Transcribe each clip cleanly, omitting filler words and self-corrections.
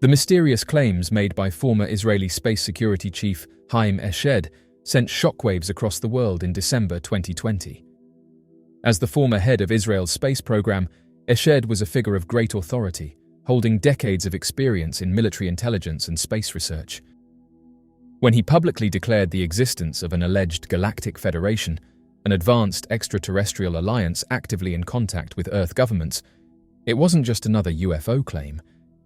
The mysterious claims made by former Israeli space security chief Haim Eshed sent shockwaves across the world in December 2020. As the former head of Israel's space program, Eshed was a figure of great authority, holding decades of experience in military intelligence and space research. When he publicly declared the existence of an alleged Galactic Federation, an advanced extraterrestrial alliance actively in contact with Earth governments, it wasn't just another UFO claim.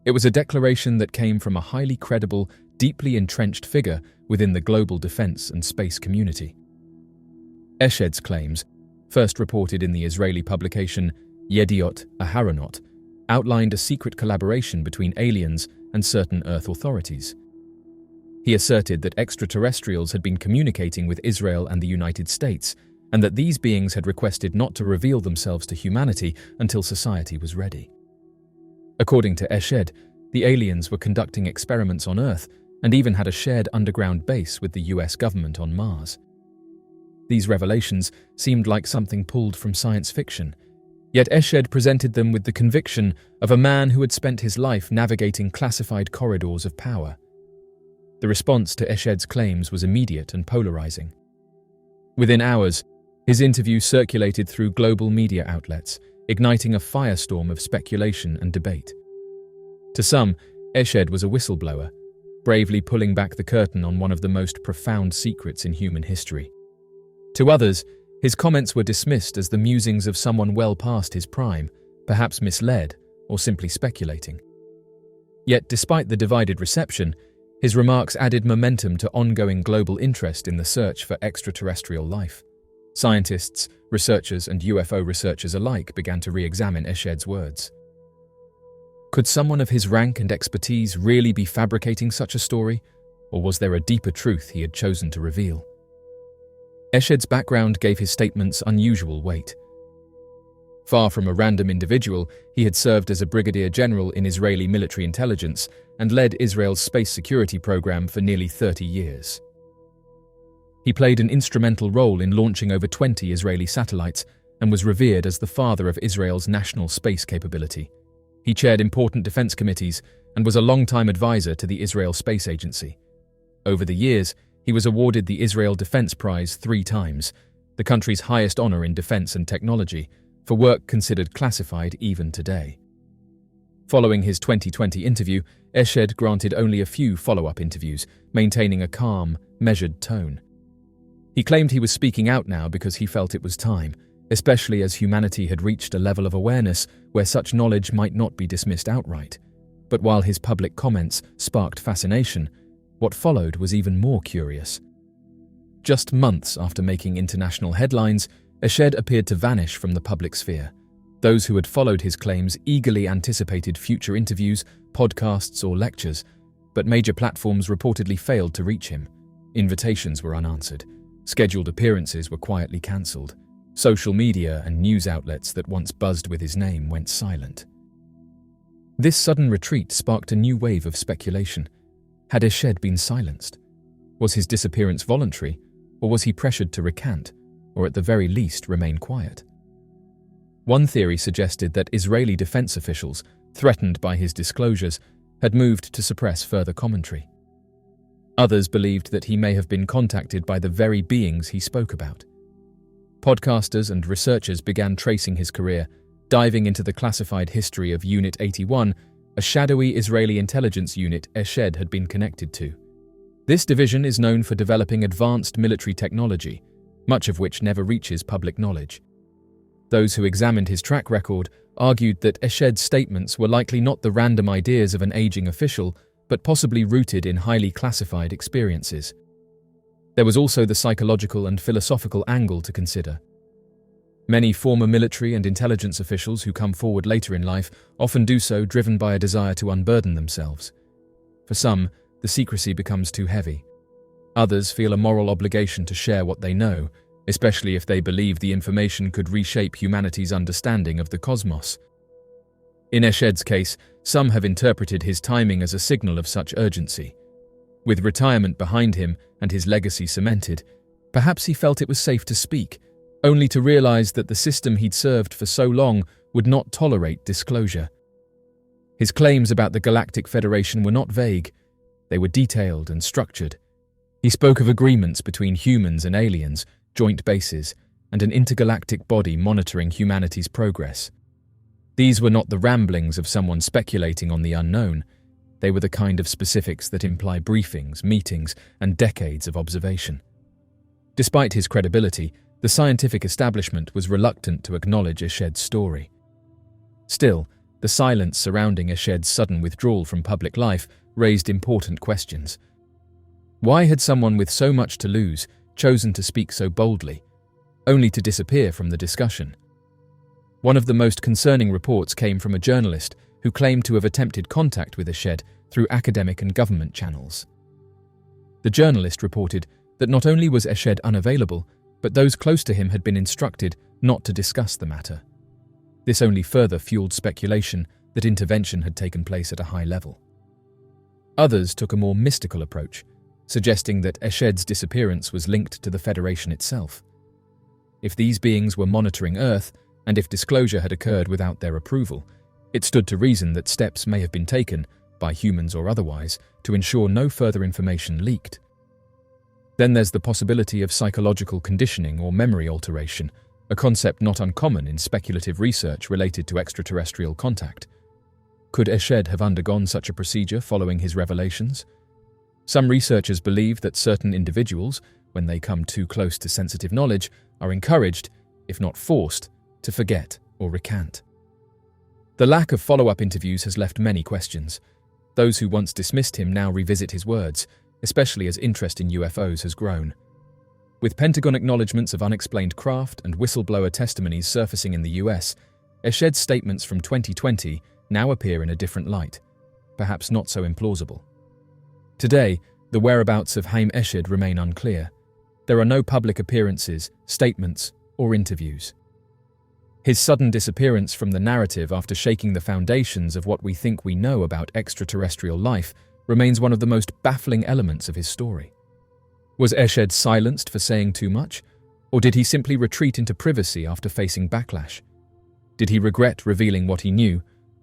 It was a declaration that came from a highly credible, deeply entrenched figure within the global defense and space community. Eshed's claims, first reported in the Israeli publication Yediot Aharonot, outlined a secret collaboration between aliens and certain Earth authorities. He asserted that extraterrestrials had been communicating with Israel and the United States, and that these beings had requested not to reveal themselves to humanity until society was ready. According to Eshed, the aliens were conducting experiments on Earth and even had a shared underground base with the US government on Mars. These revelations seemed like something pulled from science fiction, yet Eshed presented them with the conviction of a man who had spent his life navigating classified corridors of power. The response to Eshed's claims was immediate and polarizing. Within hours, his interview circulated through global media outlets, igniting a firestorm of speculation and debate. To some, Eshed was a whistleblower, bravely pulling back the curtain on one of the most profound secrets in human history. To others, his comments were dismissed as the musings of someone well past his prime, perhaps misled or simply speculating. Yet, despite the divided reception, his remarks added momentum to ongoing global interest in the search for extraterrestrial life. Scientists, researchers, and UFO researchers alike began to re-examine Eshed's words. Could someone of his rank and expertise really be fabricating such a story, or was there a deeper truth he had chosen to reveal? Eshed's background gave his statements unusual weight. Far from a random individual, he had served as a brigadier general in Israeli military intelligence and led Israel's space security program for nearly 30 years. He played an instrumental role in launching over 20 Israeli satellites and was revered as the father of Israel's national space capability. He chaired important defense committees and was a long-time advisor to the Israel Space Agency. Over the years, he was awarded the Israel Defense Prize 3 times, the country's highest honor in defense and technology, for work considered classified even today. Following his 2020 interview, Eshed granted only a few follow-up interviews, maintaining a calm, measured tone. He claimed he was speaking out now because he felt it was time, especially as humanity had reached a level of awareness where such knowledge might not be dismissed outright. But while his public comments sparked fascination, what followed was even more curious. Just months after making international headlines, Eshed appeared to vanish from the public sphere. Those who had followed his claims eagerly anticipated future interviews, podcasts, or lectures, but major platforms reportedly failed to reach him. Invitations were unanswered. Scheduled appearances were quietly cancelled. Social media and news outlets that once buzzed with his name went silent. This sudden retreat sparked a new wave of speculation. Had Eshed been silenced? Was his disappearance voluntary, or was he pressured to recant, or at the very least remain quiet? One theory suggested that Israeli defense officials, threatened by his disclosures, had moved to suppress further commentary. Others believed that he may have been contacted by the very beings he spoke about. Podcasters and researchers began tracing his career, diving into the classified history of Unit 81, a shadowy Israeli intelligence unit Eshed had been connected to. This division is known for developing advanced military technology, much of which never reaches public knowledge. Those who examined his track record argued that Eshed's statements were likely not the random ideas of an aging official, but possibly rooted in highly classified experiences. There was also the psychological and philosophical angle to consider. Many former military and intelligence officials who come forward later in life often do so driven by a desire to unburden themselves. For some, the secrecy becomes too heavy. Others feel a moral obligation to share what they know, especially if they believe the information could reshape humanity's understanding of the cosmos. In Eshed's case, some have interpreted his timing as a signal of such urgency. With retirement behind him and his legacy cemented, perhaps he felt it was safe to speak, only to realize that the system he'd served for so long would not tolerate disclosure. His claims about the Galactic Federation were not vague, they were detailed and structured. He spoke of agreements between humans and aliens, joint bases, and an intergalactic body monitoring humanity's progress. These were not the ramblings of someone speculating on the unknown. They were the kind of specifics that imply briefings, meetings, and decades of observation. Despite his credibility, the scientific establishment was reluctant to acknowledge Eshed's story. Still, the silence surrounding Eshed's sudden withdrawal from public life raised important questions. Why had someone with so much to lose chosen to speak so boldly, only to disappear from the discussion? One of the most concerning reports came from a journalist who claimed to have attempted contact with Eshed through academic and government channels. The journalist reported that not only was Eshed unavailable, but those close to him had been instructed not to discuss the matter. This only further fueled speculation that intervention had taken place at a high level. Others took a more mystical approach, suggesting that Eshed's disappearance was linked to the Federation itself. If these beings were monitoring Earth, and if disclosure had occurred without their approval, it stood to reason that steps may have been taken, by humans or otherwise, to ensure no further information leaked. Then there's the possibility of psychological conditioning or memory alteration, a concept not uncommon in speculative research related to extraterrestrial contact. Could Eshed have undergone such a procedure following his revelations? Some researchers believe that certain individuals, when they come too close to sensitive knowledge, are encouraged, if not forced, to forget or recant. The lack of follow-up interviews has left many questions. Those who once dismissed him now revisit his words, especially as interest in UFOs has grown. With Pentagon acknowledgements of unexplained craft and whistleblower testimonies surfacing in the US, Eshed's statements from 2020 now appear in a different light, perhaps not so implausible. Today, the whereabouts of Haim Eshed remain unclear. There are no public appearances, statements, or interviews. His sudden disappearance from the narrative after shaking the foundations of what we think we know about extraterrestrial life remains one of the most baffling elements of his story. Was Eshed silenced for saying too much, or did he simply retreat into privacy after facing backlash? Did he regret revealing what he knew,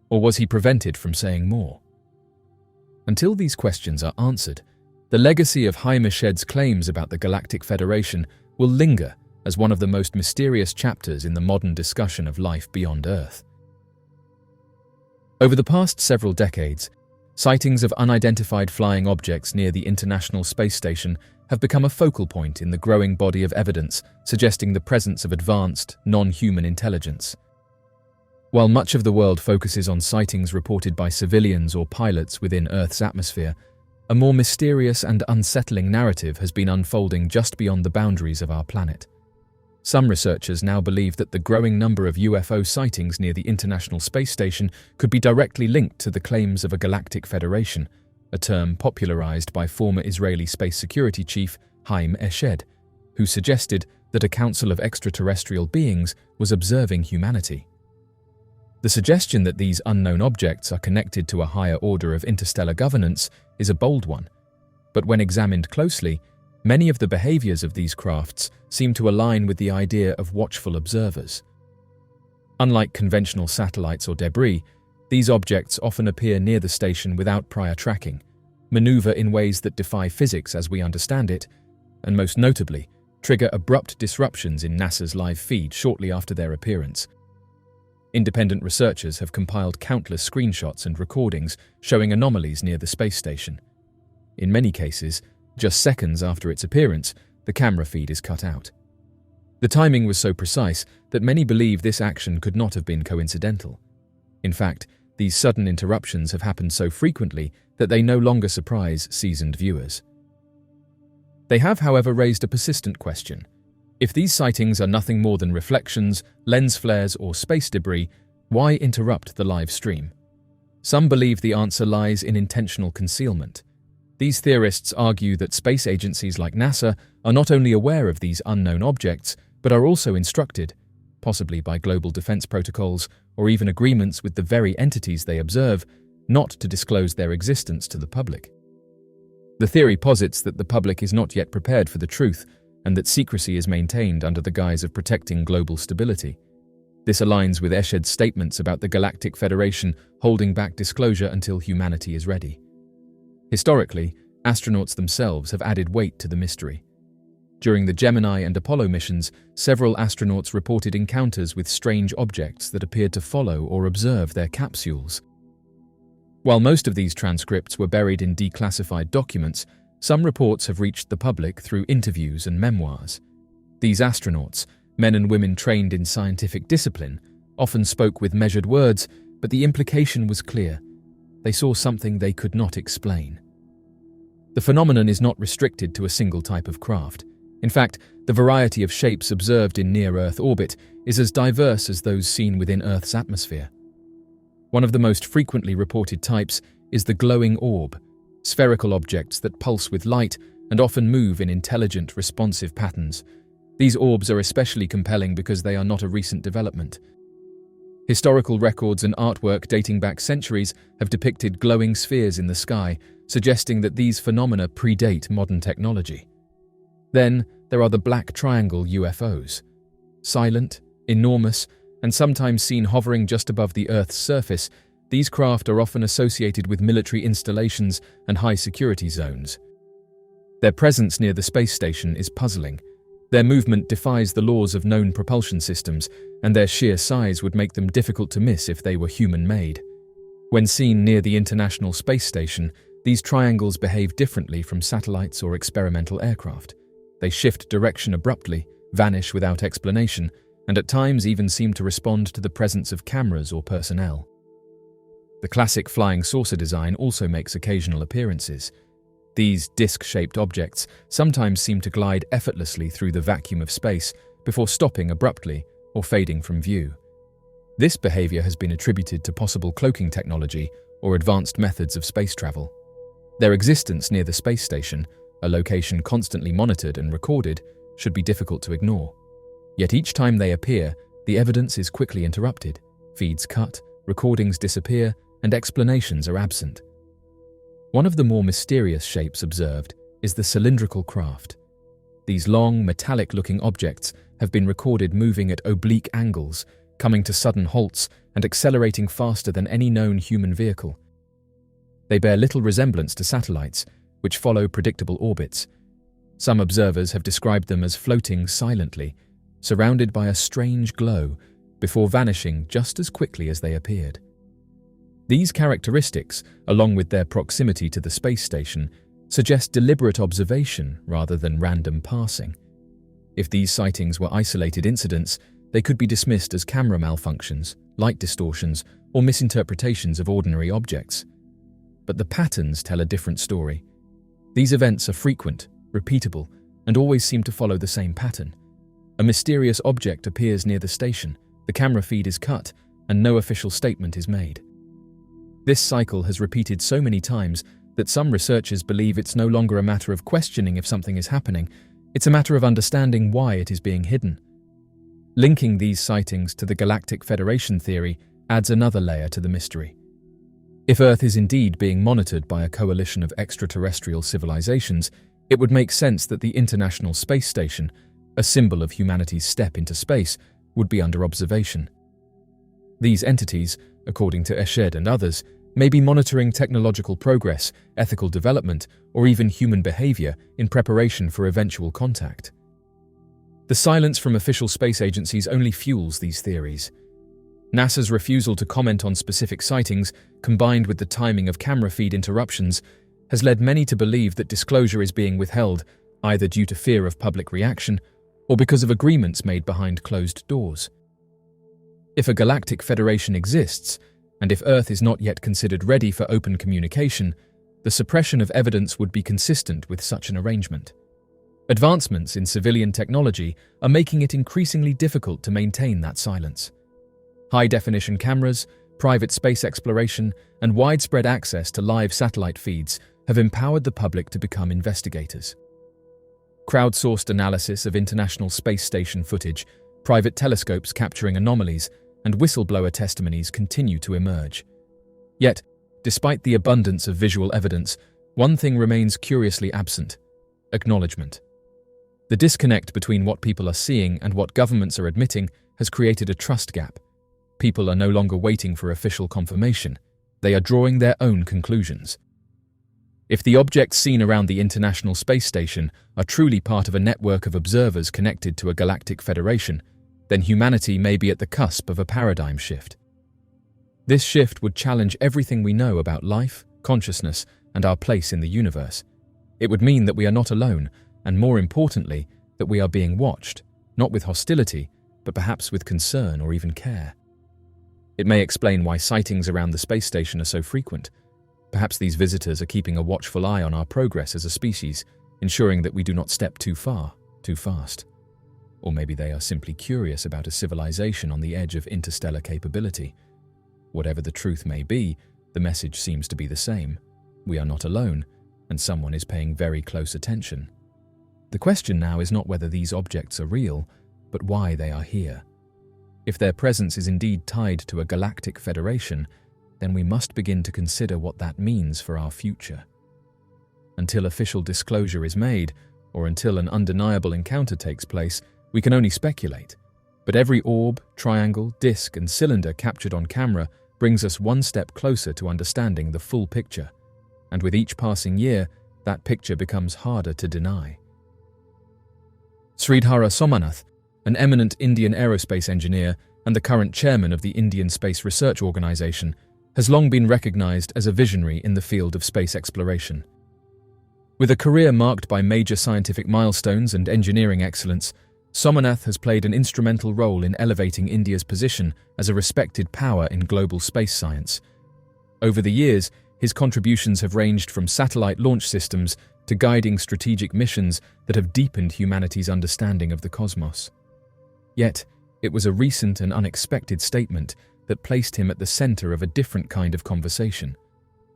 or was he prevented from saying more? Until these questions are answered, the legacy of Haim Eshed's claims about the Galactic Federation will linger as one of the most mysterious chapters in the modern discussion of life beyond Earth. Over the past several decades, sightings of unidentified flying objects near the International Space Station have become a focal point in the growing body of evidence suggesting the presence of advanced, non-human intelligence. While much of the world focuses on sightings reported by civilians or pilots within Earth's atmosphere, a more mysterious and unsettling narrative has been unfolding just beyond the boundaries of our planet. Some researchers now believe that the growing number of UFO sightings near the International Space Station could be directly linked to the claims of a Galactic Federation, a term popularized by former Israeli space security chief Haim Eshed, who suggested that a council of extraterrestrial beings was observing humanity. The suggestion that these unknown objects are connected to a higher order of interstellar governance is a bold one, but when examined closely, many of the behaviors of these crafts seem to align with the idea of watchful observers. Unlike conventional satellites or debris, these objects often appear near the station without prior tracking, maneuver in ways that defy physics as we understand it, and most notably, trigger abrupt disruptions in NASA's live feed shortly after their appearance. Independent researchers have compiled countless screenshots and recordings showing anomalies near the space station. In many cases, just seconds after its appearance, the camera feed is cut out. The timing was so precise that many believe this action could not have been coincidental. In fact, these sudden interruptions have happened so frequently that they no longer surprise seasoned viewers. They have, however, raised a persistent question. If these sightings are nothing more than reflections, lens flares, or space debris, why interrupt the live stream? Some believe the answer lies in intentional concealment. These theorists argue that space agencies like NASA are not only aware of these unknown objects, but are also instructed, possibly by global defense protocols or even agreements with the very entities they observe, not to disclose their existence to the public. The theory posits that the public is not yet prepared for the truth and that secrecy is maintained under the guise of protecting global stability. This aligns with Eshed's statements about the Galactic Federation holding back disclosure until humanity is ready. Historically, astronauts themselves have added weight to the mystery. During the Gemini and Apollo missions, several astronauts reported encounters with strange objects that appeared to follow or observe their capsules. While most of these transcripts were buried in declassified documents, some reports have reached the public through interviews and memoirs. These astronauts, men and women trained in scientific discipline, often spoke with measured words, but the implication was clear. They saw something they could not explain. The phenomenon is not restricted to a single type of craft. In fact, the variety of shapes observed in near-Earth orbit is as diverse as those seen within Earth's atmosphere. One of the most frequently reported types is the glowing orb, spherical objects that pulse with light and often move in intelligent, responsive patterns. These orbs are especially compelling because they are not a recent development. Historical records and artwork dating back centuries have depicted glowing spheres in the sky, suggesting that these phenomena predate modern technology. Then, there are the black triangle UFOs. Silent, enormous, and sometimes seen hovering just above the Earth's surface, these craft are often associated with military installations and high-security zones. Their presence near the space station is puzzling. Their movement defies the laws of known propulsion systems, and their sheer size would make them difficult to miss if they were human-made. When seen near the International Space Station, these triangles behave differently from satellites or experimental aircraft. They shift direction abruptly, vanish without explanation, and at times even seem to respond to the presence of cameras or personnel. The classic flying saucer design also makes occasional appearances. These disc-shaped objects sometimes seem to glide effortlessly through the vacuum of space before stopping abruptly or fading from view. This behavior has been attributed to possible cloaking technology or advanced methods of space travel. Their existence near the space station, a location constantly monitored and recorded, should be difficult to ignore. Yet each time they appear, the evidence is quickly interrupted, feeds cut, recordings disappear, and explanations are absent. One of the more mysterious shapes observed is the cylindrical craft. These long, metallic-looking objects have been recorded moving at oblique angles, coming to sudden halts and accelerating faster than any known human vehicle. They bear little resemblance to satellites, which follow predictable orbits. Some observers have described them as floating silently, surrounded by a strange glow, before vanishing just as quickly as they appeared. These characteristics, along with their proximity to the space station, suggest deliberate observation rather than random passing. If these sightings were isolated incidents, they could be dismissed as camera malfunctions, light distortions, or misinterpretations of ordinary objects. But the patterns tell a different story. These events are frequent, repeatable, and always seem to follow the same pattern. A mysterious object appears near the station, the camera feed is cut, and no official statement is made. This cycle has repeated so many times that some researchers believe it's no longer a matter of questioning if something is happening, it's a matter of understanding why it is being hidden. Linking these sightings to the Galactic Federation theory adds another layer to the mystery. If Earth is indeed being monitored by a coalition of extraterrestrial civilizations, it would make sense that the International Space Station, a symbol of humanity's step into space, would be under observation. These entities, according to Eshed and others, may be monitoring technological progress, ethical development, or even human behavior in preparation for eventual contact. The silence from official space agencies only fuels these theories. NASA's refusal to comment on specific sightings, combined with the timing of camera feed interruptions, has led many to believe that disclosure is being withheld, either due to fear of public reaction or because of agreements made behind closed doors. If a Galactic Federation exists, and if Earth is not yet considered ready for open communication, the suppression of evidence would be consistent with such an arrangement. Advancements in civilian technology are making it increasingly difficult to maintain that silence. High-definition cameras, private space exploration, and widespread access to live satellite feeds have empowered the public to become investigators. Crowdsourced analysis of International Space Station footage, private telescopes capturing anomalies, and whistleblower testimonies continue to emerge. Yet, despite the abundance of visual evidence, one thing remains curiously absent: acknowledgement. The disconnect between what people are seeing and what governments are admitting has created a trust gap. People are no longer waiting for official confirmation. They are drawing their own conclusions. If the objects seen around the International Space Station are truly part of a network of observers connected to a Galactic Federation, then humanity may be at the cusp of a paradigm shift. This shift would challenge everything we know about life, consciousness, and our place in the universe. It would mean that we are not alone, and more importantly, that we are being watched, not with hostility, but perhaps with concern or even care. It may explain why sightings around the space station are so frequent. Perhaps these visitors are keeping a watchful eye on our progress as a species, ensuring that we do not step too far, too fast. Or maybe they are simply curious about a civilization on the edge of interstellar capability. Whatever the truth may be, the message seems to be the same. We are not alone, and someone is paying very close attention. The question now is not whether these objects are real, but why they are here. If their presence is indeed tied to a Galactic Federation, then we must begin to consider what that means for our future. Until official disclosure is made, or until an undeniable encounter takes place, we can only speculate. But every orb, triangle, disc, and cylinder captured on camera brings us one step closer to understanding the full picture. And with each passing year, that picture becomes harder to deny. Sridhara Somanath, an eminent Indian aerospace engineer and the current chairman of the Indian Space Research Organisation, has long been recognized as a visionary in the field of space exploration. With a career marked by major scientific milestones and engineering excellence, Somanath has played an instrumental role in elevating India's position as a respected power in global space science. Over the years, his contributions have ranged from satellite launch systems to guiding strategic missions that have deepened humanity's understanding of the cosmos. Yet, it was a recent and unexpected statement that placed him at the center of a different kind of conversation,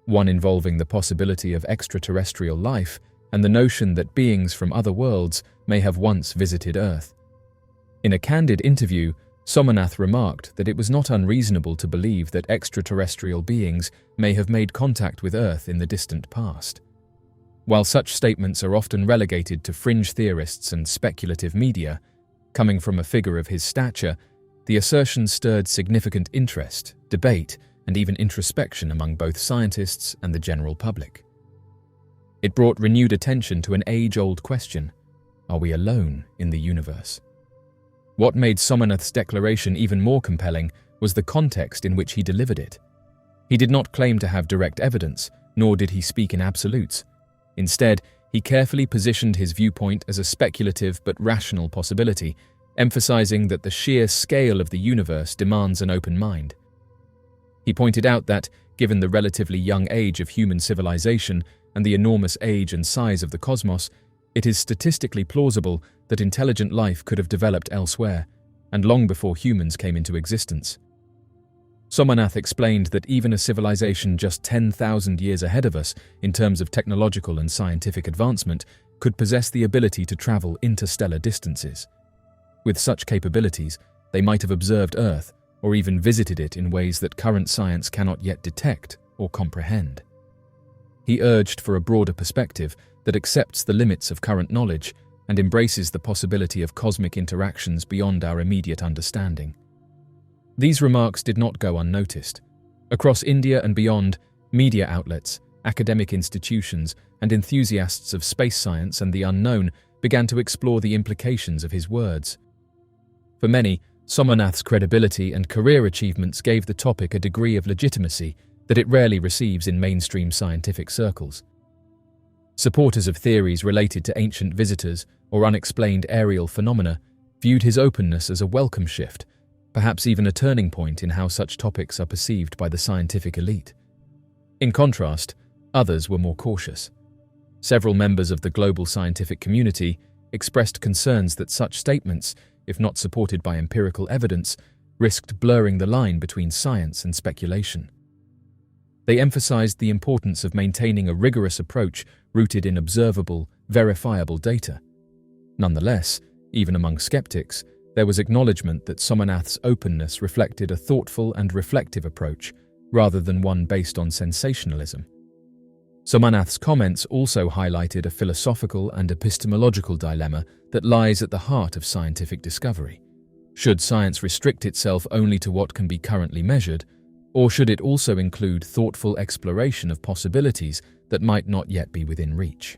one involving the possibility of extraterrestrial life and the notion that beings from other worlds may have once visited Earth. In a candid interview, Somanath remarked that it was not unreasonable to believe that extraterrestrial beings may have made contact with Earth in the distant past. While such statements are often relegated to fringe theorists and speculative media, coming from a figure of his stature, the assertion stirred significant interest, debate, and even introspection among both scientists and the general public. It brought renewed attention to an age-old question: are we alone in the universe? What made Somanath's declaration even more compelling was the context in which he delivered it. He did not claim to have direct evidence, nor did he speak in absolutes. Instead, he carefully positioned his viewpoint as a speculative but rational possibility, emphasizing that the sheer scale of the universe demands an open mind. He pointed out that, given the relatively young age of human civilization and the enormous age and size of the cosmos, it is statistically plausible that intelligent life could have developed elsewhere, and long before humans came into existence. Somanath explained that even a civilization just 10,000 years ahead of us in terms of technological and scientific advancement could possess the ability to travel interstellar distances. With such capabilities, they might have observed Earth or even visited it in ways that current science cannot yet detect or comprehend. He urged for a broader perspective that accepts the limits of current knowledge and embraces the possibility of cosmic interactions beyond our immediate understanding. These remarks did not go unnoticed. Across India and beyond, media outlets, academic institutions, and enthusiasts of space science and the unknown began to explore the implications of his words. For many, Somanath's credibility and career achievements gave the topic a degree of legitimacy that it rarely receives in mainstream scientific circles. Supporters of theories related to ancient visitors or unexplained aerial phenomena viewed his openness as a welcome shift, perhaps even a turning point in how such topics are perceived by the scientific elite. In contrast, others were more cautious. Several members of the global scientific community expressed concerns that such statements, if not supported by empirical evidence, risked blurring the line between science and speculation. They emphasized the importance of maintaining a rigorous approach rooted in observable, verifiable data. Nonetheless, even among skeptics, there was acknowledgement that Somanath's openness reflected a thoughtful and reflective approach, rather than one based on sensationalism. Somanath's comments also highlighted a philosophical and epistemological dilemma that lies at the heart of scientific discovery. Should science restrict itself only to what can be currently measured, or should it also include thoughtful exploration of possibilities that might not yet be within reach?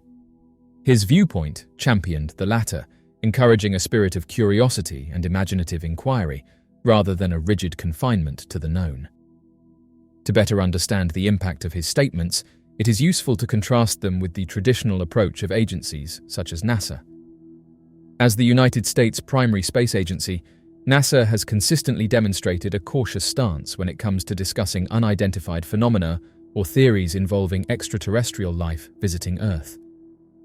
His viewpoint championed the latter, encouraging a spirit of curiosity and imaginative inquiry, rather than a rigid confinement to the known. To better understand the impact of his statements, it is useful to contrast them with the traditional approach of agencies such as NASA. As the United States' primary space agency, NASA has consistently demonstrated a cautious stance when it comes to discussing unidentified phenomena or theories involving extraterrestrial life visiting Earth.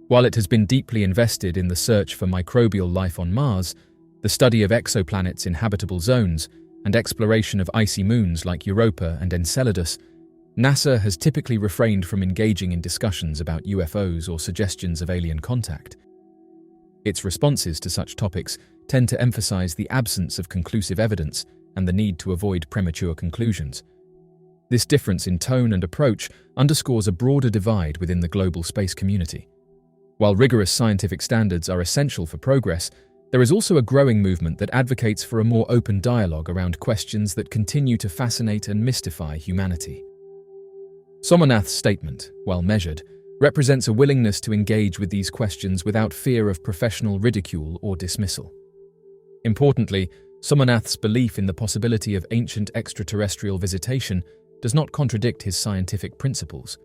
While it has been deeply invested in the search for microbial life on Mars, the study of exoplanets in habitable zones, and exploration of icy moons like Europa and Enceladus, NASA has typically refrained from engaging in discussions about UFOs or suggestions of alien contact. Its responses to such topics tend to emphasize the absence of conclusive evidence and the need to avoid premature conclusions. This difference in tone and approach underscores a broader divide within the global space community. While rigorous scientific standards are essential for progress, there is also a growing movement that advocates for a more open dialogue around questions that continue to fascinate and mystify humanity. Somanath's statement, while measured, represents a willingness to engage with these questions without fear of professional ridicule or dismissal. Importantly, Somanath's belief in the possibility of ancient extraterrestrial visitation does not contradict his scientific principles.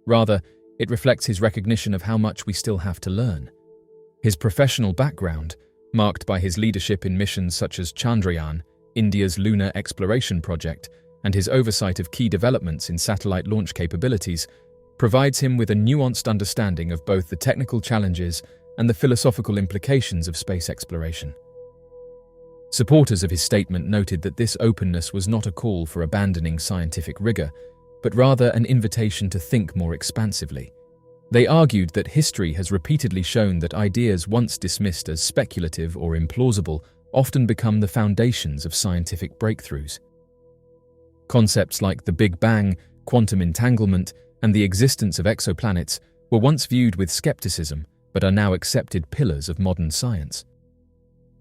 Rather, it reflects his recognition of how much we still have to learn. His professional background, marked by his leadership in missions such as Chandrayaan, India's lunar exploration project, and his oversight of key developments in satellite launch capabilities, provides him with a nuanced understanding of both the technical challenges and the philosophical implications of space exploration. Supporters of his statement noted that this openness was not a call for abandoning scientific rigor, but rather an invitation to think more expansively. They argued that history has repeatedly shown that ideas once dismissed as speculative or implausible often become the foundations of scientific breakthroughs. Concepts like the Big Bang, quantum entanglement, and the existence of exoplanets were once viewed with skepticism, but are now accepted pillars of modern science.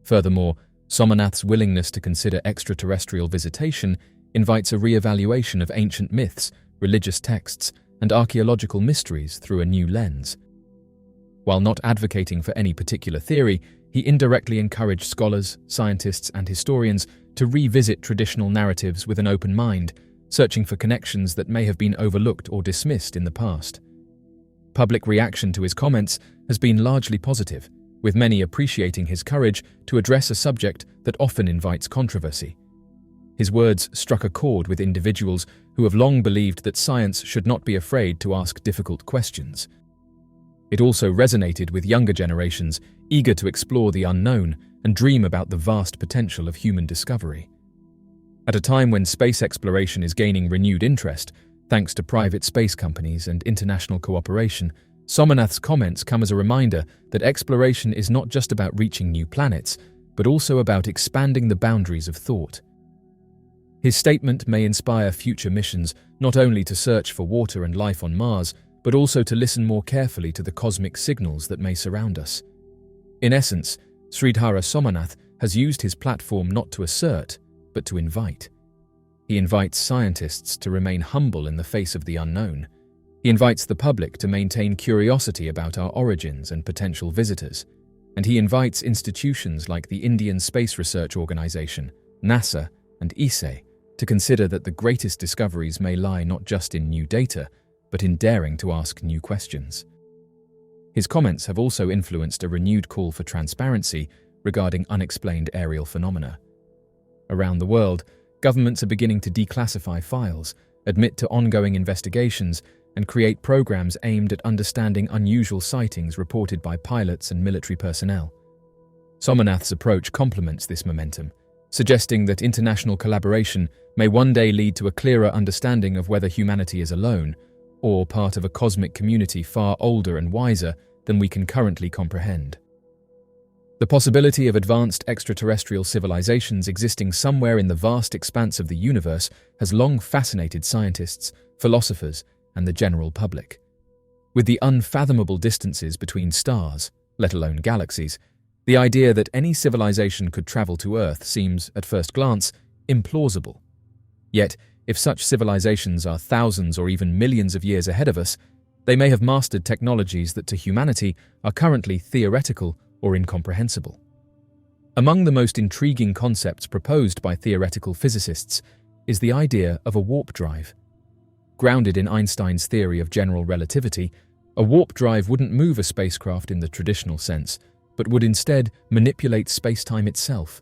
Furthermore, Somanath's willingness to consider extraterrestrial visitation invites a re-evaluation of ancient myths, religious texts, and archaeological mysteries through a new lens. While not advocating for any particular theory, he indirectly encouraged scholars, scientists, and historians to revisit traditional narratives with an open mind, searching for connections that may have been overlooked or dismissed in the past. Public reaction to his comments has been largely positive, with many appreciating his courage to address a subject that often invites controversy. His words struck a chord with individuals who have long believed that science should not be afraid to ask difficult questions. It also resonated with younger generations eager to explore the unknown and dream about the vast potential of human discovery. At a time when space exploration is gaining renewed interest, thanks to private space companies and international cooperation, Somanath's comments come as a reminder that exploration is not just about reaching new planets, but also about expanding the boundaries of thought. His statement may inspire future missions not only to search for water and life on Mars, but also to listen more carefully to the cosmic signals that may surround us. In essence, Sridhara Somanath has used his platform not to assert, but to invite. He invites scientists to remain humble in the face of the unknown. He invites the public to maintain curiosity about our origins and potential visitors. And he invites institutions like the Indian Space Research Organization, NASA, and ISE to consider that the greatest discoveries may lie not just in new data, but in daring to ask new questions. His comments have also influenced a renewed call for transparency regarding unexplained aerial phenomena. Around the world, governments are beginning to declassify files, admit to ongoing investigations, and create programs aimed at understanding unusual sightings reported by pilots and military personnel. Somanath's approach complements this momentum, suggesting that international collaboration may one day lead to a clearer understanding of whether humanity is alone, or part of a cosmic community far older and wiser than we can currently comprehend. The possibility of advanced extraterrestrial civilizations existing somewhere in the vast expanse of the universe has long fascinated scientists, philosophers, and the general public. With the unfathomable distances between stars, let alone galaxies, The idea that any civilization could travel to Earth seems, at first glance, implausible. Yet, if such civilizations are thousands or even millions of years ahead of us, they may have mastered technologies that to humanity are currently theoretical or incomprehensible. Among the most intriguing concepts proposed by theoretical physicists is the idea of a warp drive. Grounded in Einstein's theory of general relativity, a warp drive wouldn't move a spacecraft in the traditional sense, but would instead manipulate space-time itself.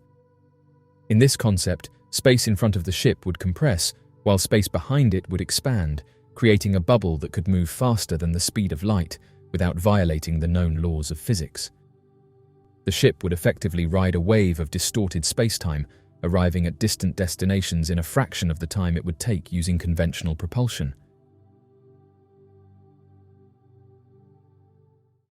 In this concept, space in front of the ship would compress, while space behind it would expand, creating a bubble that could move faster than the speed of light without violating the known laws of physics. The ship would effectively ride a wave of distorted space-time, arriving at distant destinations in a fraction of the time it would take using conventional propulsion.